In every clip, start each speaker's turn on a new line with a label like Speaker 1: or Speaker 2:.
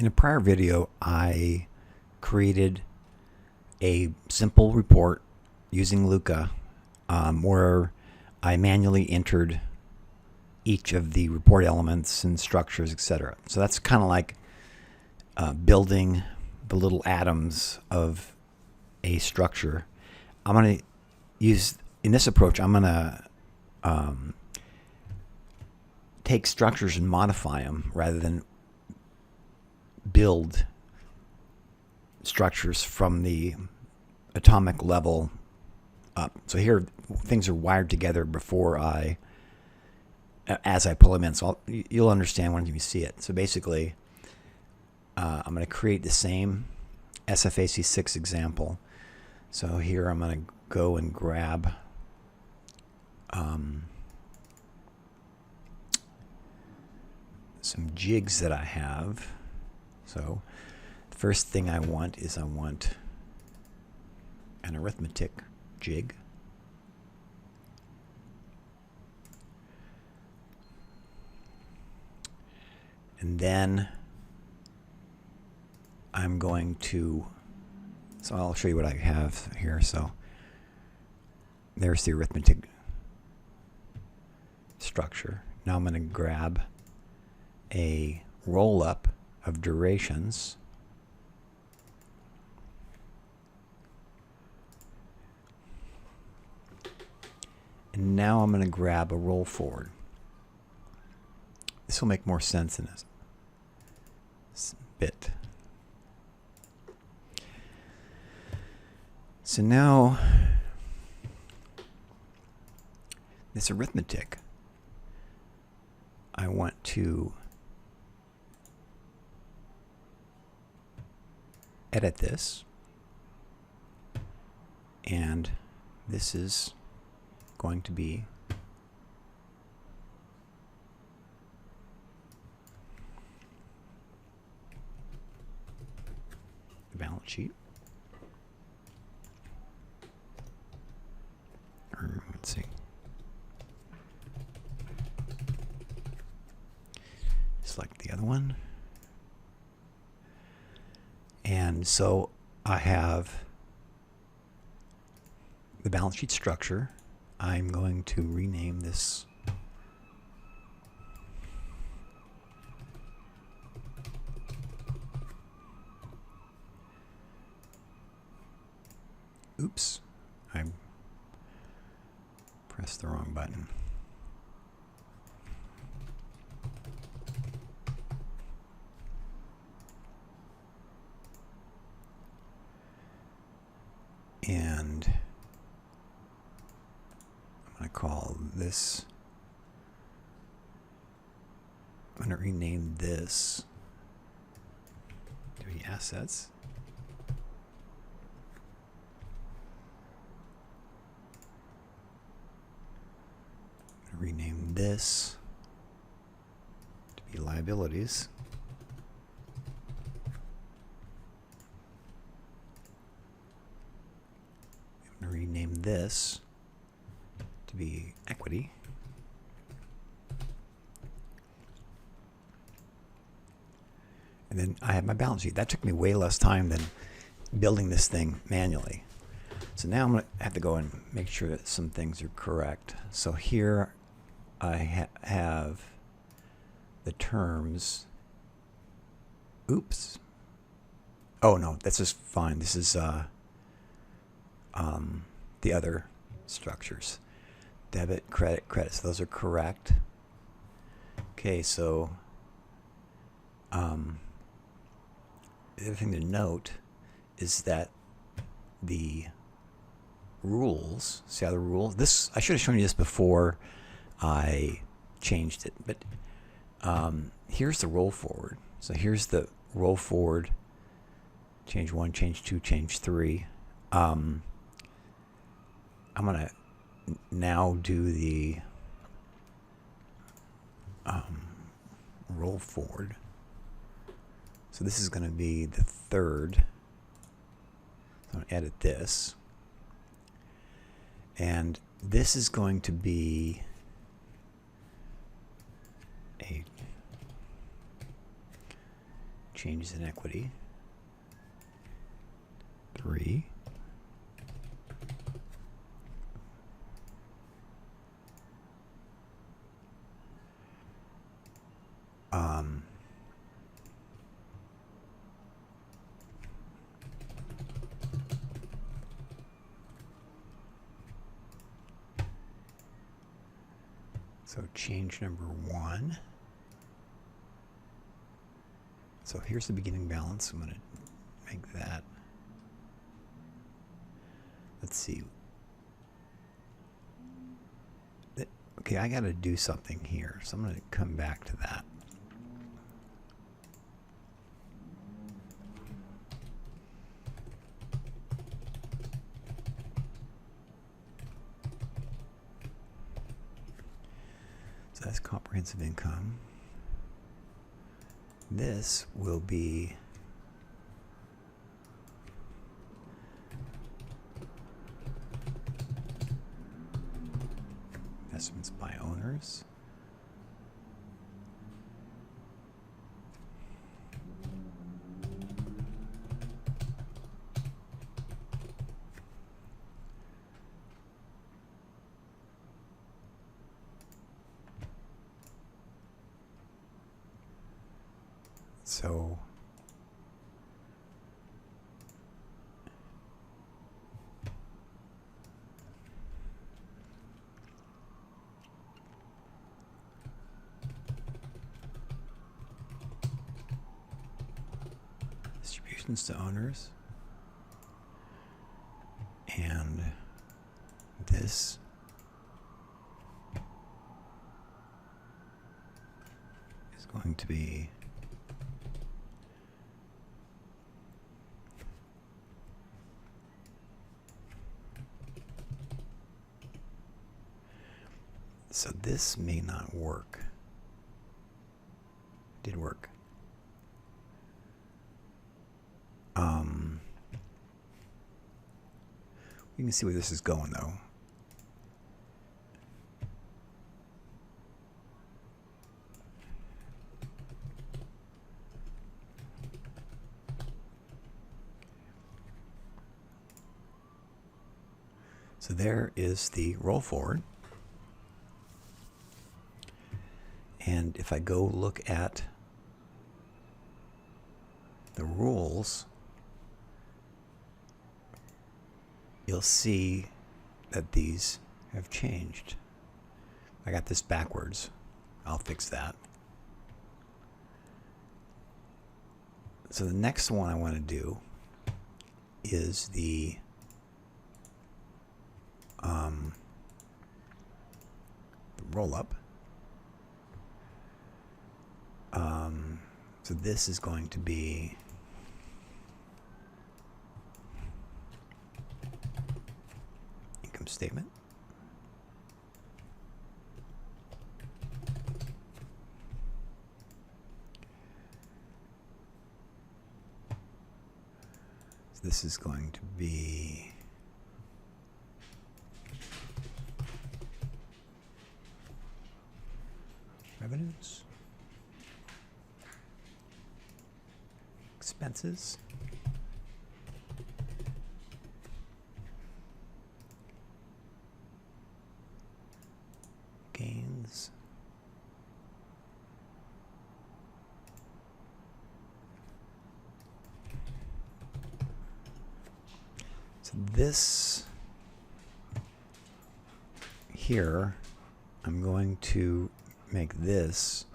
Speaker 1: In a prior video, I created a simple report using Luca where I manually entered each of the report elements and structures, etc. So that's kind of like building the little atoms of a structure. I'm going to use, in this approach, I'm going to take structures and modify them rather than build structures from the atomic level up. So here things are wired together before as I pull them in. So you'll understand when you see it. So basically, I'm going to create the same SFAC6 example. So here I'm going to go and grab some jigs that I have. So the first thing I want is I want an arithmetic jig. And then I'm going to, so I'll show you what I have here. So there's the arithmetic structure. Now I'm going to grab a roll-up of durations. And now I'm going to grab a roll forward. This will make more sense in this bit. So now this arithmetic, I want to edit this, and this is going to be the balance sheet. Or let's see. Select the other one. And so I have the balance sheet structure. I'm going to rename this oops, I pressed the wrong button. And I'm going to call this, I'm going to rename this to be assets. I'm going to rename this to be liabilities. Rename this to be equity. And then I have my balance sheet. That took me way less time than building this thing manually. So now I'm going to have to go and make sure that some things are correct. So here I have the terms. Oops. Oh no, that's just fine. This is the other structures. Debit, credit, credit. So those are correct. Okay, so the other thing to note is that the rules, see how the rules, this, I should have shown you this before I changed it, but here's the roll forward. So here's the roll forward, change 1, change 2, change 3. I'm going to now do the roll forward. So this is going to be the third. So I'm going to edit this. And this is going to be a changes in equity. 3. So change number 1. So here's the beginning balance. I'm going to make that. Let's see. Okay, I got to do something here. So I'm going to come back to that. So that's comprehensive income. This will be investments by owners. So distributions to owners, and this is going to be so this may not work. It did work. You can see where this is going though. So there is the roll forward. And if I go look at the rules, you'll see that these have changed. I got this backwards. I'll fix that. So the next one I want to do is the roll up. So this is going to be income statement. So this is going to be revenues, expenses, gains, so this here, I'm going to make this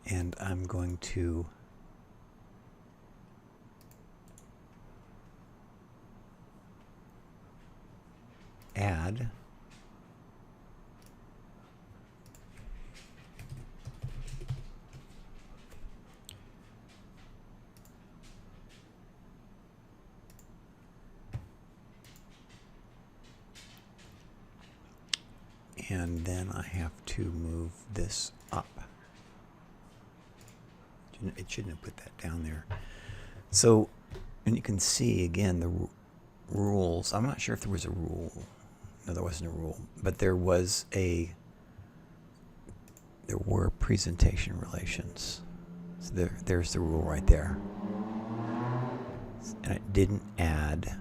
Speaker 1: and I'm going to add and then I have to move this up. It shouldn't have put that down there. So, and you can see again the rules. I'm not sure if there was a rule. No, there wasn't a rule, but there were presentation relations. So there's the rule right there. And it didn't add.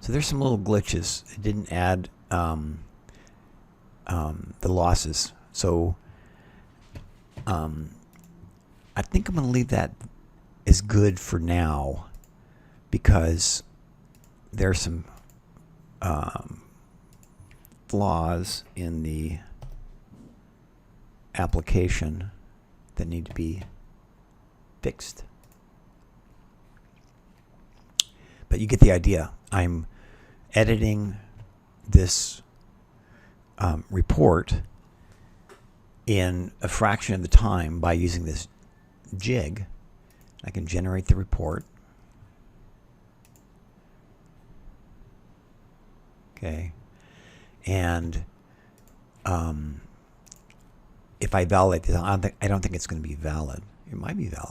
Speaker 1: So there's some little glitches. It didn't add the losses. So I think I'm going to leave that as good for now, because there's some flaws in the application that need to be fixed. But you get the idea. I'm editing this report in a fraction of the time by using this jig. I can generate the report. Okay. And if I validate this, I don't think it's going to be valid. It might be valid.